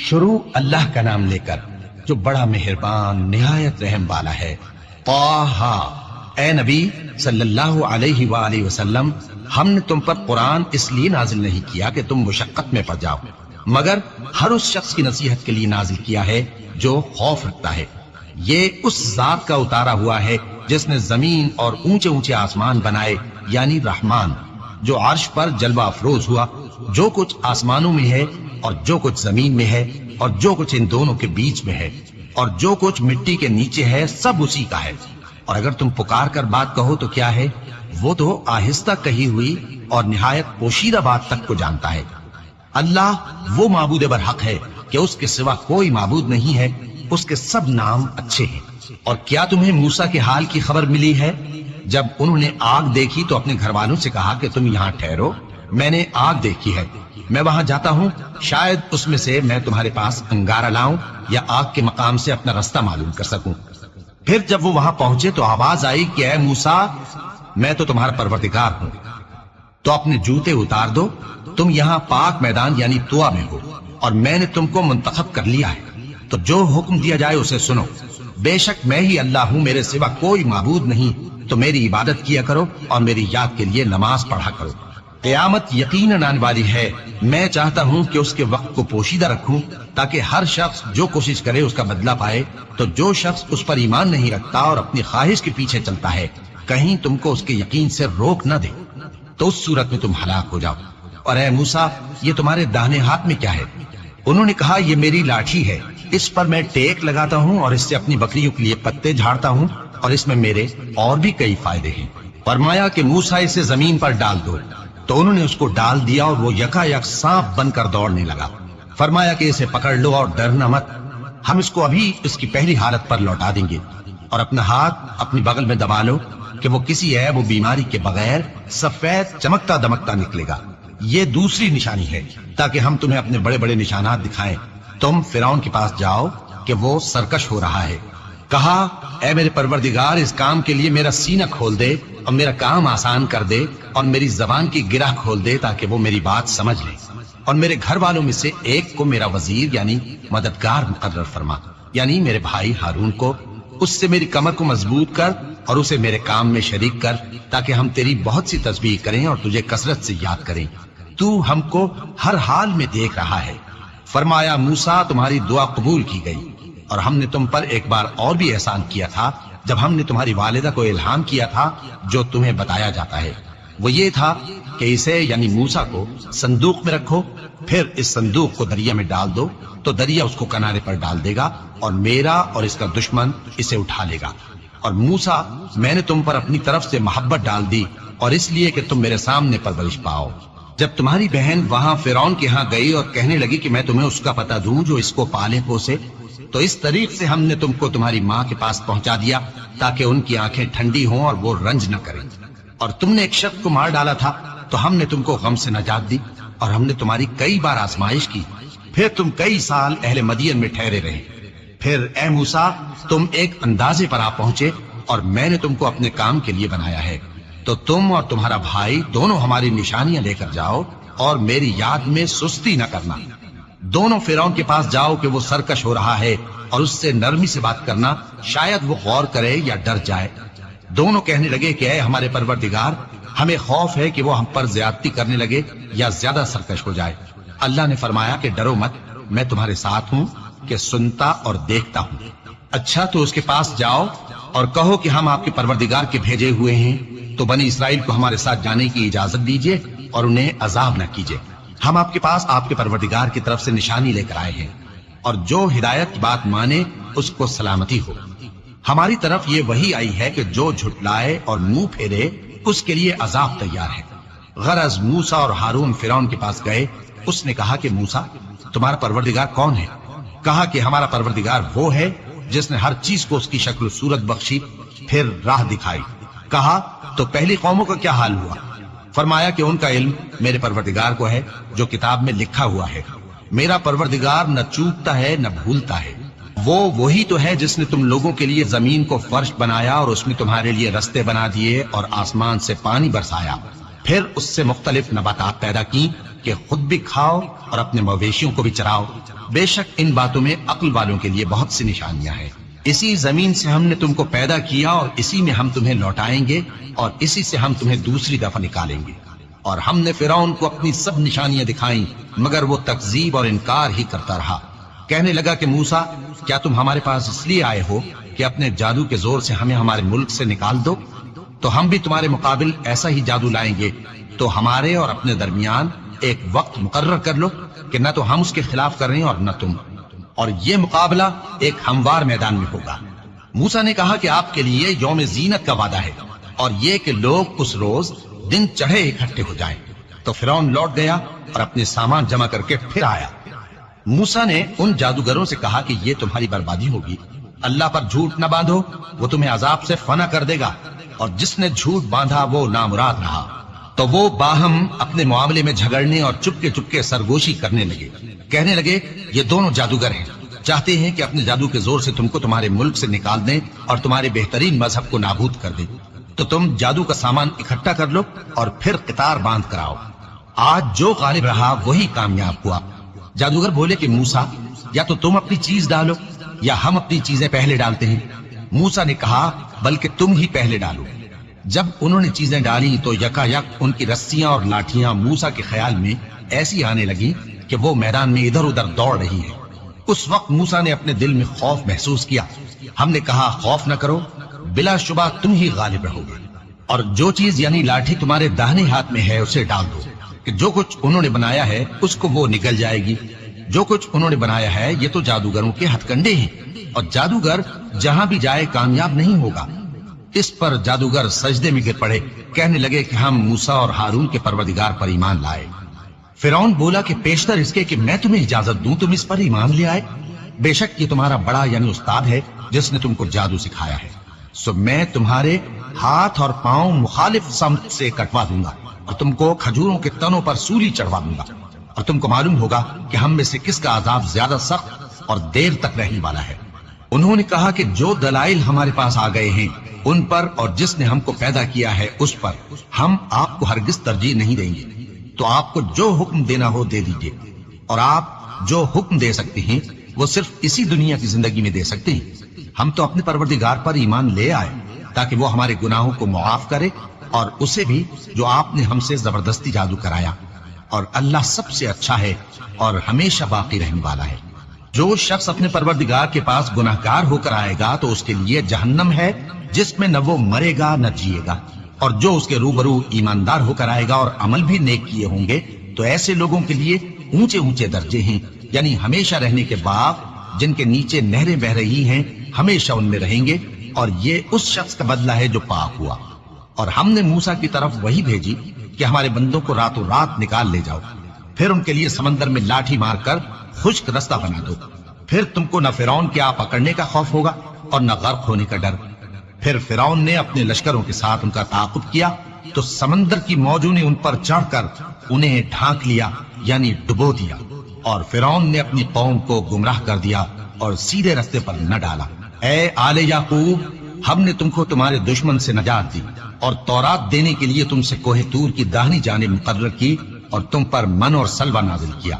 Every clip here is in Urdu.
شروع اللہ کا نام لے کر جو بڑا مہربان نہایت رحم والا ہے۔ طٰہٰ، اے نبی صلی اللہ علیہ وآلہ وسلم، ہم نے تم پر قرآن اس لیے نازل نہیں کیا کہ تم مشقت میں پڑ جاؤ، مگر ہر اس شخص کی نصیحت کے لیے نازل کیا ہے جو خوف رکھتا ہے۔ یہ اس ذات کا اتارا ہوا ہے جس نے زمین اور اونچے اونچے آسمان بنائے، یعنی رحمان، جو عرش پر جلوہ افروز ہوا۔ جو کچھ آسمانوں میں ہے اور جو کچھ زمین میں ہے اور جو کچھ ان دونوں کے بیچ میں ہے اور جو کچھ مٹی کے نیچے ہے، سب اسی کا ہے۔ اور اگر تم پکار کر بات کہو تو کیا ہے، وہ تو آہستہ کہی ہوئی اور نہایت پوشیدہ بات تک کو جانتا ہے۔ اللہ وہ معبود برحق ہے کہ اس کے سوا کوئی معبود نہیں ہے، اس کے سب نام اچھے ہیں۔ اور کیا تمہیں موسیٰ کے حال کی خبر ملی ہے؟ جب انہوں نے آگ دیکھی تو اپنے گھر والوں سے کہا کہ تم یہاں ٹھہرو، میں نے آگ دیکھی ہے، میں وہاں جاتا ہوں، شاید اس میں سے میں تمہارے پاس انگارہ لاؤں یا آگ کے مقام سے اپنا رستہ معلوم کر سکوں۔ پھر جب وہ وہاں پہنچے تو آواز آئی کہ اے موسیٰ، میں تو تمہارا پروردگار ہوں، تو اپنے جوتے اتار دو، تم یہاں پاک میدان یعنی طویٰ میں ہو، اور میں نے تم کو منتخب کر لیا ہے، تو جو حکم دیا جائے اسے سنو۔ بے شک میں ہی اللہ ہوں، میرے سوا کوئی معبود نہیں، تو میری عبادت کیا کرو اور میری یاد کے لیے نماز پڑھا کرو۔ قیامت یقیناً آنے والی ہے، میں چاہتا ہوں کہ اس کے وقت کو پوشیدہ رکھوں تاکہ ہر شخص جو کوشش کرے اس کا بدلہ پائے۔ تو جو شخص اس پر ایمان نہیں رکھتا اور اپنی خواہش کے پیچھے چلتا ہے، کہیں تم کو اس کے یقین سے روک نہ دے، تو اس صورت میں تم ہلاک ہو جاؤ۔ اور اے موسیٰ، یہ تمہارے داہنے ہاتھ میں کیا ہے؟ انہوں نے کہا یہ میری لاٹھی ہے، اس پر میں ٹیک لگاتا ہوں اور اس سے اپنی بکریوں کے لیے پتے جھاڑتا ہوں، اور اس میں میرے اور بھی کئی فائدے ہیں۔ فرمایا کہ موسیٰ اسے زمین پر ڈال دو، تو انہوں نے اس کو ڈال دیا اور وہ یکا یک سانپ بن کر دوڑنے لگا۔ فرمایا کہ اسے پکڑ لو اور ڈرنا مت، ہم اس کو ابھی اس کی پہلی حالت پر لوٹا دیں گے، اور اپنا ہاتھ اپنی بغل میں دبا لو کہ وہ کسی عیب و بیماری کے بغیر سفید چمکتا دمکتا نکلے گا۔ یہ دوسری نشانی ہے تاکہ ہم تمہیں اپنے بڑے بڑے نشانات دکھائیں۔ تم فرعون کے پاس جاؤ کہ وہ سرکش ہو رہا ہے۔ کہا اے میرے پروردگار، اس کام کے لیے میرا سینہ کھول دے اور میرا کام آسان کر دے اور میری زبان کی گرہ کھول دے تاکہ وہ میری بات سمجھ لے، اور میرے گھر والوں میں سے ایک کو میرا وزیر یعنی مددگار مقرر فرما، یعنی میرے بھائی ہارون کو۔ اس سے میری کمر کو مضبوط کر اور اسے میرے کام میں شریک کر تاکہ ہم تیری بہت سی تسبیح کریں اور تجھے کثرت سے یاد کریں، تو ہم کو ہر حال میں دیکھ رہا ہے۔ فرمایا موسیٰ، تمہاری دعا قبول کی گئی، اور ہم نے تم پر ایک بار اور بھی احسان کیا تھا جب ہم نے تمہاری والدہ کو الہام کیا تھا جو تمہیں بتایا جاتا ہے۔ وہ یہ تھا کہ اسے یعنی موسیٰ کو صندوق میں رکھو، پھر اس صندوق کو دریا میں ڈال دو تو دریا اس کو کنارے پر ڈال دے گا، اور میرا اور اس کا دشمن اسے اٹھا لے گا۔ اور موسیٰ، میں نے تم پر اپنی طرف سے محبت ڈال دی، اور اس لیے کہ تم میرے سامنے پرورش پاؤ۔ جب تمہاری بہن وہاں فرعون کے ہاں گئی اور کہنے لگی کہ میں تمہیں اس کا پتہ دوں جو اس کو پالے پوسے، تو اس طریق سے ہم نے تم کو تمہاری ماں کے پاس پہنچا دیا تاکہ ان کی آنکھیں ٹھنڈی ہوں اور وہ رنج نہ کریں۔ اور تم نے ایک شخص کو مار ڈالا تھا تو ہم نے تم کو غم سے نجات دی، اور ہم نے تمہاری کئی بار آزمائش کی، پھر تم کئی سال اہل مدین میں ٹھہرے رہے۔ پھر اے موسیٰ، تم ایک اندازے پر آ پہنچے اور میں نے تم کو اپنے کام کے لیے بنایا ہے، تو تم اور تمہارا بھائی دونوں ہماری نشانیاں لے کر جاؤ اور میری یاد میں سستی نہ کرنا۔ دونوں فرعون کے پاس جاؤ کہ وہ سرکش ہو رہا ہے، اور اس سے نرمی سے بات کرنا، شاید وہ غور کرے یا ڈر جائے۔ دونوں کہنے لگے کہ اے ہمارے پروردگار، ہمیں خوف ہے کہ وہ ہم پر زیادتی کرنے لگے یا زیادہ سرکش ہو جائے۔ اللہ نے فرمایا کہ ڈرو مت، میں تمہارے ساتھ ہوں کہ سنتا اور دیکھتا ہوں۔ اچھا تو اس کے پاس جاؤ اور کہو کہ ہم آپ کے پروردگار کے بھیجے ہوئے ہیں، تو بنی اسرائیل کو ہمارے ساتھ جانے کی اجازت دیجیے اور انہیں عذاب نہ کیجیے۔ ہم آپ کے پاس آپ کے پروردگار کی طرف سے نشانی لے کر آئے ہیں، اور جو ہدایت کی بات مانے اس کو سلامتی ہو۔ ہماری طرف یہ وحی آئی ہے کہ جو جھٹلائے اور منہ پھیرے اس کے لیے عذاب تیار ہے۔ غرض موسیٰ اور ہارون فرعون کے پاس گئے۔ اس نے کہا کہ موسیٰ، تمہارا پروردگار کون ہے؟ کہا کہ ہمارا پروردگار وہ ہے جس نے ہر چیز کو اس کی شکل و صورت بخشی، پھر راہ دکھائی۔ کہا تو پہلی قوموں کا کیا حال ہوا؟ فرمایا کہ ان کا علم میرے پروردگار کو ہے جو کتاب میں لکھا ہوا ہے۔ میرا پروردگار نہ چوکتا ہے نہ بھولتا ہے۔ وہ وہی تو ہے جس نے تم لوگوں کے لیے زمین کو فرش بنایا اور اس میں تمہارے لیے رستے بنا دیے اور آسمان سے پانی برسایا، پھر اس سے مختلف نباتات پیدا کی کہ خود بھی کھاؤ اور اپنے مویشیوں کو بھی چراؤ۔ بے شک ان باتوں میں عقل والوں کے لیے بہت سی نشانیاں ہیں۔ اسی زمین سے ہم نے تم کو پیدا کیا اور اسی میں ہم تمہیں لوٹائیں گے اور اسی سے ہم تمہیں دوسری دفعہ نکالیں گے۔ اور ہم نے فرعون کو اپنی سب نشانیاں دکھائیں مگر وہ تکذیب اور انکار ہی کرتا رہا۔ کہنے لگا کہ موسیٰ، کیا تم ہمارے پاس اس لیے آئے ہو کہ اپنے جادو کے زور سے ہمیں ہمارے ملک سے نکال دو؟ تو ہم بھی تمہارے مقابل ایسا ہی جادو لائیں گے، تو ہمارے اور اپنے درمیان ایک وقت مقرر کر لو کہ نہ تو ہم اس کے خلاف کر رہے ہیں اور نہ تم، اور یہ مقابلہ ایک ہموار میدان میں ہوگا۔ موسیٰ نے کہا کہ آپ کے لیے یوم زینت کا وعدہ ہے اور یہ کہ لوگ اس روز دن چڑھے اکٹھے ہو جائیں۔ تو فرعون لوٹ گیا اور اپنے سامان جمع کر کے پھر آیا۔ موسیٰ نے ان جادوگروں سے کہا کہ یہ تمہاری بربادی ہوگی، اللہ پر جھوٹ نہ باندھو، وہ تمہیں عذاب سے فنا کر دے گا، اور جس نے جھوٹ باندھا وہ نامراد رہا۔ تو وہ باہم اپنے معاملے میں جھگڑنے اور چپکے چپکے سرگوشی کرنے لگے۔ کہنے لگے یہ دونوں جادوگر ہیں، چاہتے ہیں کہ اپنے جادو کے زور سے تم کو تمہارے ملک سے نکال دیں اور تمہارے بہترین مذہب کو نابود کر دیں۔ تو تم جادو کا سامان اکٹھا کر لو اور پھر قطار باندھ کر آؤ، آج جو غالب رہا وہی کامیاب ہوا۔ جادوگر بولے کہ موسیٰ، یا تو تم اپنی چیز ڈالو یا ہم اپنی چیزیں پہلے ڈالتے ہیں۔ موسیٰ نے کہا بلکہ تم ہی پہلے ڈالو۔ جب انہوں نے چیزیں ڈالی تو یکا یک ان کی رسیاں اور لاٹھیاں موسیٰ کے خیال میں ایسی آنے لگی کہ وہ میدان میں ادھر ادھر دوڑ رہی ہے۔ اس وقت موسیٰ نے اپنے دل میں خوف محسوس کیا۔ ہم نے کہا خوف نہ کرو، بلا شبہ تم ہی غالب رہو گے، اور جو چیز یعنی لاٹھی تمہارے داہنے ہاتھ میں ہے اسے ڈال دو کہ جو کچھ انہوں نے بنایا ہے اس کو وہ نگل جائے گی۔ جو کچھ انہوں نے بنایا ہے یہ تو جادوگروں کے ہتھ کنڈے ہیں، اور جادوگر جہاں بھی جائے کامیاب نہیں ہوگا۔ اس پر جادوگر سجدے میں گر پڑے، کہنے لگے کہ ہم موسیٰ اور ہارون کے پروردگار پر ایمان لائے۔ فرعون بولا کہ پیشتر اس کے کہ میں تمہیں اجازت دوں تم اس پر ایمان لے آئے، بے شک یہ تمہارا بڑا یعنی استاد ہے جس نے تم کو جادو سکھایا ہے، سو میں تمہارے ہاتھ اور پاؤں مخالف سمت سے کٹوا دوں گا اور تم کو کھجوروں کے تنوں پر سولی چڑھوا دوں گا، اور تم کو معلوم ہوگا کہ ہم میں سے کس کا عذاب زیادہ سخت اور دیر تک رہنے والا ہے۔ انہوں نے کہا کہ جو دلائل ہمارے پاس آ گئے ہیں ان پر اور جس نے ہم کو پیدا کیا ہے اس پر ہم آپ کو ہرگز ترجیح نہیں دیں گے، تو آپ کو جو حکم دینا ہو دے دیجئے، اور آپ جو حکم دے سکتے ہیں وہ صرف اسی دنیا کی زندگی میں دے سکتے ہیں۔ ہم تو اپنے پروردگار پر ایمان لے آئے تاکہ وہ ہمارے گناہوں کو معاف کرے، اور اسے بھی جو آپ نے ہم سے زبردستی جادو کرایا، اور اللہ سب سے اچھا ہے اور ہمیشہ باقی رہنے والا ہے۔ جو شخص اپنے پروردگار کے پاس گناہگار ہو کر آئے گا تو اس کے لیے جہنم ہے جس میں نہ وہ مرے گا نہ جیے گا، اور جو اس کے روبرو ایماندار ہو کر آئے گا اور عمل بھی نیک کیے ہوں گے تو ایسے لوگوں کے لیے اونچے اونچے درجے ہیں، یعنی ہمیشہ رہنے کے باغ جن کے نیچے نہریں بہ رہی ہیں، ہمیشہ ان میں رہیں گے، اور یہ اس شخص کا بدلہ ہے جو پاک ہوا۔ اور ہم نے موسیٰ کی طرف وہی بھیجی کہ ہمارے بندوں کو راتوں رات نکال لے جاؤ، پھر ان کے لیے سمندر میں لاٹھی مار کر خشک رستہ بنا دو، پھر تم کو نہ فرعون کے آ پکڑنے کا خوف ہوگا اور نہ غرق ہونے کا ڈر۔ پھر فرعون نے اپنے لشکروں کے ساتھ ان کا تعاقب کیا تو سمندر کی موجوں نے ان پر چڑھ کر انہیں ڈھانک لیا یعنی ڈبو دیا، اور فرعون نے اپنی قوم کو گمراہ کر دیا اور سیدھے رستے پر نہ ڈالا۔ اے آل یعقوب، ہم نے تم کو تمہارے دشمن سے نجات دی اور تورات دینے کے لیے تم سے کوہ طور کی داہنی جانب مقرر کی، اور تم پر من اور سلوہ نازل کیا،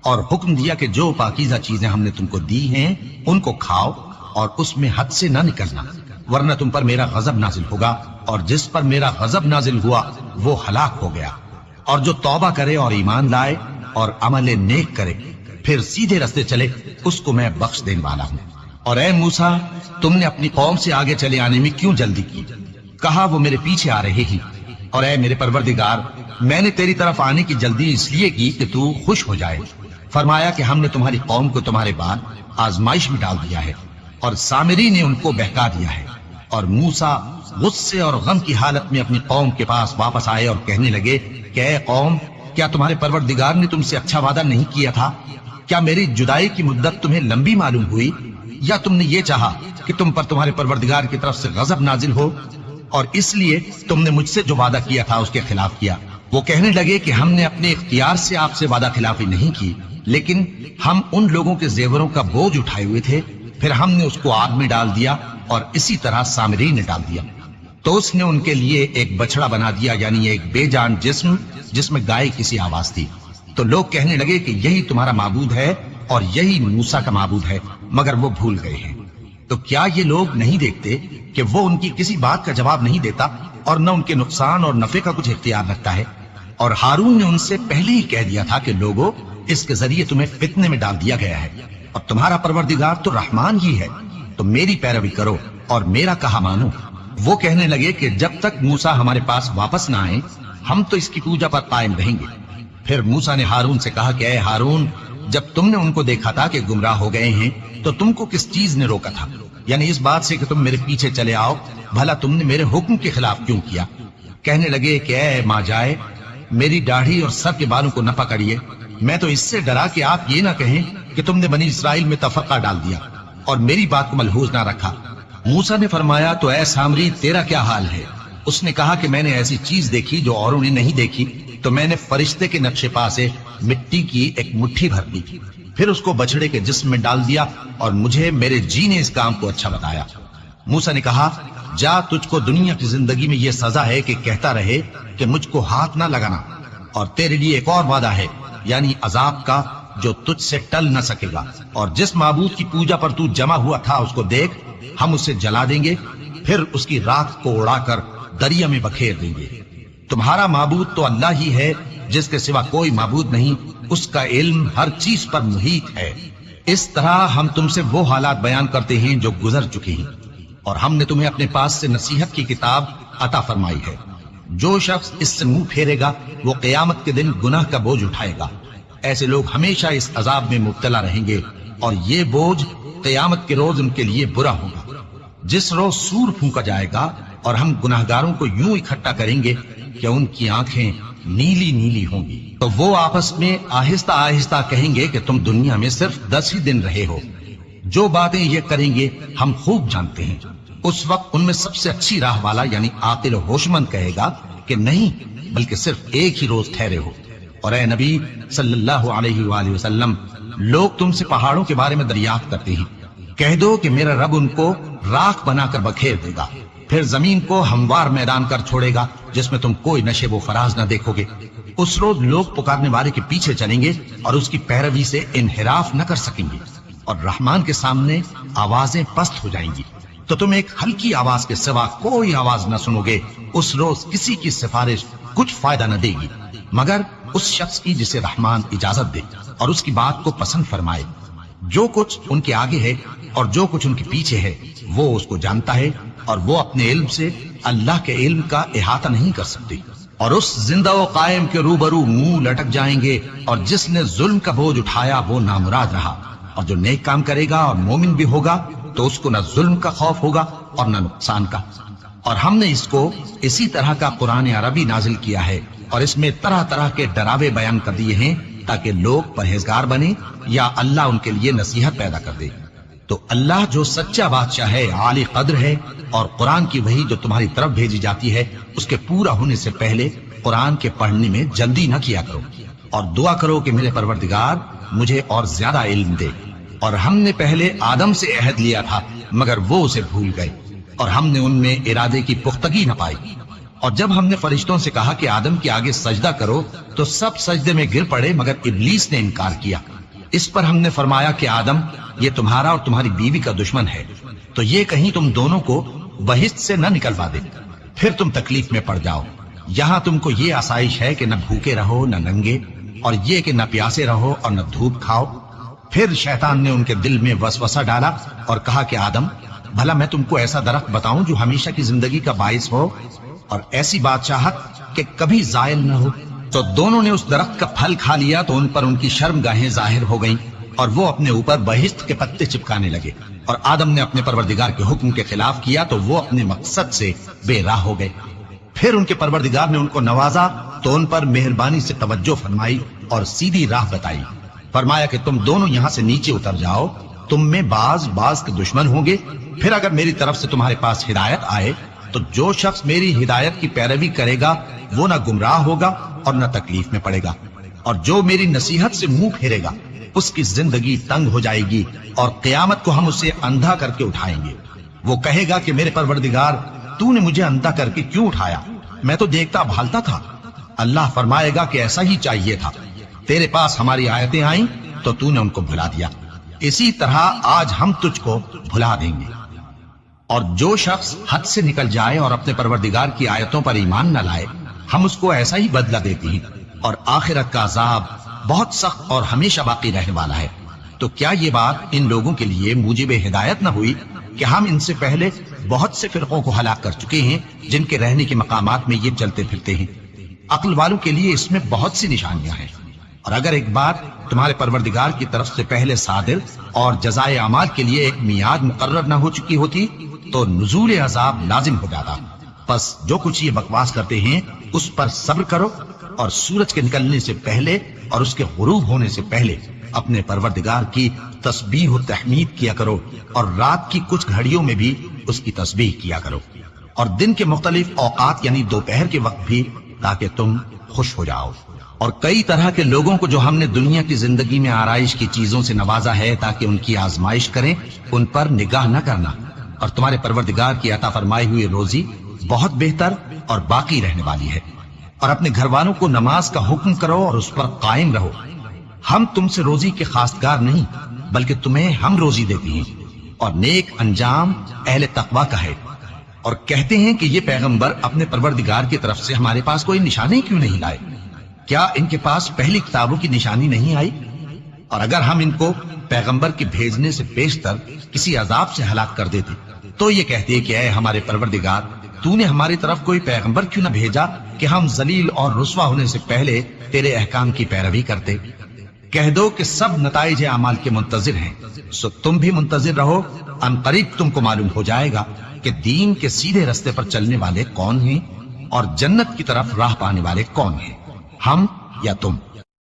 اور حکم دیا کہ جو پاکیزہ چیزیں ہم نے تم کو دی ہیں ان کو کھاؤ اور اس میں حد سے نہ نکلنا، ورنہ تم پر میرا غضب نازل ہوگا، اور جس پر میرا غضب نازل ہوا وہ ہلاک ہو گیا۔ اور جو توبہ کرے اور ایمان لائے اور عمل نیک کرے پھر سیدھے رستے چلے اس کو میں بخش دینے والا ہوں۔ اور اے موسیٰ، تم نے اپنی قوم سے آگے چلے آنے میں کیوں جلدی کی؟ کہا وہ میرے پیچھے آ رہے ہیں۔ اور اے میرے پروردگار، میں نے تیری طرف آنے کی جلدی اس لیے کی کہ تو خوش ہو جائے۔ فرمایا کہ ہم نے تمہاری قوم کو تمہارے بعد آزمائش میں ڈال دیا ہے، اور سامری نے ان کو بہکا دیا ہے۔ اور موسیٰ غصے اور غم کی حالت میں اپنی قوم کے پاس واپس آئے اور کہنے لگے کہ اے قوم، کیا تمہارے پروردگار نے تم سے اچھا وعدہ نہیں کیا تھا؟ کیا میری جدائی کی مدت تمہیں لمبی معلوم ہوئی، یا تم نے یہ چاہا کہ تم پر تمہارے پروردگار کی طرف سے غضب نازل ہو، اور اس لیے تم نے مجھ سے جو وعدہ کیا تھا اس کے خلاف کیا؟ وہ کہنے لگے کہ ہم نے اپنے اختیار سے آپ سے وعدہ خلافی نہیں کی، لیکن ہم ان لوگوں کے زیوروں کا بوجھ اٹھائے ہوئے تھے، پھر ہم نے اس کو آگ میں ڈال دیا، اور اسی طرح سامری نے ڈال دیا۔ تو اس نے ان کے لیے ایک بچڑا بنا دیا، یعنی ایک بے جان جسم جس میں گائے کسی آواز تھی۔ تو لوگ کہنے لگے کہ یہی تمہارا معبود ہے اور یہی موسیٰ کا معبود ہے، مگر وہ بھول گئے ہیں۔ تو کیا یہ لوگ نہیں دیکھتے کہ وہ ان کی کسی بات کا جواب نہیں دیتا اور نہ ان کے نقصان اور نفع کا کچھ اختیار رکھتا ہے؟ اور ہارون نے ان سے پہلے ہی کہہ دیا تھا کہ لوگوں، اس کے ذریعے تمہیں فتنے میں ڈال دیا گیا ہے، اور تمہارا پروردگار تو رحمان ہی ہے، تو میری پیروی کرو اور میرا کہا مانو۔ وہ کہنے لگے کہ جب تک موسیٰ ہمارے پاس واپس نہ آئے ہم تو اس کی پوجا پر قائم رہیں گے۔ پھر موسیٰ نے ہارون سے کہا کہ اے ہارون، جب تم نے ان کو دیکھا تھا کہ گمراہ ہو گئے ہیں تو تم کو کس چیز نے روکا تھا؟ یعنی اس بات سے کہ تم میرے پیچھے چلے آؤ، بھلا تم نے میرے حکم کے خلاف کیوں کیا؟ کہنے لگے کہ اے ماں جائے، میری داڑھی اور سر کے بالوں کو نہ پکڑیے، میں تو اس سے ڈرا کہ آپ یہ نہ کہیں کہ تم نے بنی اسرائیل میں تفرقہ ڈال دیا اور میری بات کو ملحوظ نہ رکھا۔ موسیٰ نے فرمایا تو اے سامری، تیرا کیا حال ہے؟ اس نے کہا کہ میں نے ایسی چیز دیکھی جو اوروں نے نہیں دیکھی، تو میں نے فرشتے کے نقش پا سے مٹی کی ایک مٹھی بھر لی، پھر اس کو بچڑے کے جسم میں ڈال دیا، اور مجھے میرے جی نے اس کام کو اچھا بتایا۔ موسیٰ نے کہا جا، تجھ کو دنیا کی زندگی میں یہ سزا ہے کہ کہتا رہے کہ مجھ کو ہاتھ نہ لگانا، اور تیرے لیے ایک اور وعدہ ہے، یعنی عذاب کا جو تجھ سے ٹل نہ سکے گا، اور جس معبود کی پوجا پر تو جمع ہوا تھا اس کو دیکھ، ہم اسے جلا دیں گے، پھر اس کی راکھ کو اڑا کر دریا میں بکھیر دیں گے۔ تمہارا معبود تو اللہ ہی ہے، جس کے سوا کوئی معبود نہیں، اس کا علم ہر چیز پر محیط ہے۔ اس طرح ہم تم سے وہ حالات بیان کرتے ہیں جو گزر چکے ہیں، اور ہم نے تمہیں اپنے پاس سے نصیحت کی کتاب عطا فرمائی ہے۔ جو شخص اس سے منہ پھیرے گا وہ قیامت کے دن گناہ کا بوجھ اٹھائے گا۔ ایسے لوگ ہمیشہ اس عذاب میں مبتلا رہیں گے، اور یہ بوجھ قیامت کے روز ان کے لیے برا ہوگا۔ جس روز سور پھونکا جائے گا اور ہم گناہگاروں کو یوں اکٹھا کریں گے کہ ان کی آنکھیں نیلی نیلی ہوں گی، تو وہ آپس میں آہستہ آہستہ کہیں گے کہ تم دنیا میں صرف 10 ہی دن رہے ہو۔ جو باتیں یہ کریں گے ہم خوب جانتے ہیں۔ اس وقت ان میں سب سے اچھی راہ والا یعنی عاقل و ہوشمند کہے گا کہ نہیں، بلکہ صرف ایک ہی روز ٹھہرے ہو۔ اور اے نبی صلی اللہ علیہ وآلہ وسلم، لوگ تم سے پہاڑوں کے بارے میں دریافت کرتے ہیں، کہہ دو کہ میرا رب ان کو راکھ بنا کر بکھیر دے گا، پھر زمین کو ہموار میدان کر چھوڑے گا جس میں تم کوئی نشیب و فراز نہ دیکھو گے۔ اس روز لوگ پکارنے والے کے پیچھے چلیں گے اور اس کی پیروی سے انحراف نہ کر سکیں گے، اور رحمان کے سامنے آوازیں پست ہو جائیں گی، تو تم ایک ہلکی آواز کے سوا کوئی آواز نہ سنو گے۔ اس روز کسی کی سفارش کچھ فائدہ نہ دے گی مگر اس شخص کی جسے رحمان اجازت دے اور اس کی بات کو پسند فرمائے۔ جو کچھ ان کے آگے ہے اور جو کچھ ان کے پیچھے ہے وہ اس کو جانتا ہے، اور وہ اپنے علم سے اللہ کے علم کا احاطہ نہیں کر سکتے۔ اور اس زندہ و قائم کے روبرو منہ لٹک جائیں گے، اور جس نے ظلم کا بوجھ اٹھایا وہ نامراد رہا، اور جو نیک کام کرے گا اور مومن بھی ہوگا تو اس کو نہ ظلم کا خوف ہوگا اور نہ نقصان کا۔ اور ہم نے اس کو اسی طرح کا قرآن عربی نازل کیا ہے، اور اس میں طرح طرح کے ڈراوے بیان کر دیے ہیں تاکہ لوگ پرہیزگار بنیں یا اللہ ان کے لیے نصیحت پیدا کر دے۔ تو اللہ جو سچا بادشاہ ہے، عالی قدر ہے، اور قرآن کی وحی جو تمہاری طرف بھیجی جاتی ہے اس کے پورا ہونے سے پہلے قرآن کے پڑھنے میں جلدی نہ کیا کرو، اور دعا کرو کہ میرے پروردگار مجھے اور زیادہ علم دے۔ اور ہم نے پہلے آدم سے عہد لیا تھا مگر وہ اسے بھول گئے، اور ہم نے ان میں ارادے کی پختگی نہ پائی۔ اور جب ہم نے فرشتوں سے کہا کہ آدم کے آگے سجدہ کرو تو سب سجدے میں گر پڑے مگر ابلیس نے انکار کیا۔ اس پر ہم نے فرمایا کہ آدم، یہ تمہارا اور تمہاری بیوی کا دشمن ہے، تو یہ کہیں تم دونوں کو بہشت سے نہ نکلوا دے، پھر تم تکلیف میں پڑ جاؤ۔ یہاں تم کو یہ آسائش ہے کہ نہ بھوکے رہو نہ ننگے، اور یہ کہ نہ پیاسے رہو اور نہ دھوپ کھاؤ۔ پھر شیطان نے ان کے دل میں وسوسہ ڈالا اور کہا کہ آدم، بھلا میں تم کو ایسا درخت بتاؤں جو ہمیشہ کی زندگی کا باعث ہو اور ایسی بادشاہت کہ کبھی زائل نہ ہو؟ تو دونوں نے اس درخت کا پھل کھا لیا تو ان پر ان کی شرم گاہیں ظاہر ہو گئیں، اور وہ اپنے اوپر بہشت کے پتے چپکانے لگے۔ اور آدم نے اپنے پروردگار کے حکم کے خلاف کیا تو وہ اپنے مقصد سے بے راہ ہو گئے۔ پھر ان کے پروردگار نے ان کو نوازا تو ان پر مہربانی سے توجہ فرمائی اور سیدھی راہ بتائی۔ فرمایا کہ تم دونوں یہاں سے نیچے اتر جاؤ، تم میں بعض کے دشمن ہوں گے، پھر اگر میری طرف سے تمہارے پاس ہدایت آئے تو جو شخص میری ہدایت کی پیروی کرے گا وہ نہ گمراہ ہوگا اور نہ تکلیف میں پڑے گا، اور جو میری نصیحت سے منہ پھیرے گا اس کی زندگی تنگ ہو جائے گی، اور قیامت کو ہم اسے اندھا کر کے اٹھائیں گے۔ وہ کہے گا کہ میرے پروردگار، تو نے مجھے اندھا کر کے کیوں اٹھایا؟ میں تو دیکھتا بھالتا تھا۔ اللہ فرمائے گا کہ ایسا ہی چاہیے تھا، تیرے پاس ہماری آیتیں آئیں تو تو نے ان کو بھلا دیا، اسی طرح آج ہم تجھ کو بھلا دیں گے۔ اور جو شخص حد سے نکل جائے اور اپنے پروردگار کی آیتوں پر ایمان نہ لائے، ہم اس کو ایسا ہی بدلہ دیتے ہیں، اور آخرت کا عذاب بہت سخت اور ہمیشہ باقی رہنے والا ہے۔ تو کیا یہ بات ان لوگوں کے لیے موجب ہدایت نہ ہوئی کہ ہم ان سے پہلے بہت سے فرقوں کو ہلاک کر چکے ہیں جن کے رہنے کے مقامات میں یہ چلتے پھرتے ہیں؟ عقل والوں کے لیے اس میں بہت سی نشانیاں ہیں۔ اور اگر ایک بات تمہارے پروردگار کی طرف سے پہلے صادر اور جزائے اعمال کے لیے ایک میعاد مقرر نہ ہو چکی ہوتی تو نزول عذاب لازم ہو جاتا۔ پس جو کچھ یہ بکواس کرتے ہیں اس پر صبر کرو، اور سورج کے نکلنے سے پہلے اور اس کے غروب ہونے سے پہلے اپنے پروردگار کی تسبیح و تحمید کیا کرو، اور رات کی کچھ گھڑیوں میں بھی اس کی تسبیح کیا کرو، اور دن کے مختلف اوقات یعنی دوپہر کے وقت بھی، تاکہ تم خوش ہو جاؤ۔ اور کئی طرح کے لوگوں کو جو ہم نے دنیا کی زندگی میں آرائش کی چیزوں سے نوازا ہے تاکہ ان کی آزمائش کریں، ان پر نگاہ نہ کرنا، اور تمہارے پروردگار کی عطا فرمائی ہوئی روزی بہت بہتر اور باقی رہنے والی ہے۔ اور اپنے گھر والوں کو نماز کا حکم کرو اور اس پر قائم رہو۔ ہم تم سے روزی کے خواستگار نہیں، بلکہ تمہیں ہم روزی دیتے ہیں، اور نیک انجام اہل تقوی کا ہے۔ اور کہتے ہیں کہ یہ پیغمبر اپنے پروردگار کی طرف سے ہمارے پاس کوئی نشانی کیوں نہیں لائے؟ کیا ان کے پاس پہلی کتابوں کی نشانی نہیں آئی؟ اور اگر ہم ان کو پیغمبر کے بھیجنے سے بیشتر کسی عذاب سے ہلاک کر دیتے تو یہ کہتے کہ اے ہمارے پروردگار، تو نے ہماری طرف کوئی پیغمبر کیوں نہ بھیجا کہ ہم ذلیل اور رسوا ہونے سے پہلے تیرے احکام کی پیروی کرتے۔ کہہ دو کہ سب نتائج اعمال کے منتظر ہیں، سو تم بھی منتظر رہو، ان قریب تم کو معلوم ہو جائے گا کہ دین کے سیدھے رستے پر چلنے والے کون ہیں اور جنت کی طرف راہ پانے والے کون ہیں، ہم یا تم۔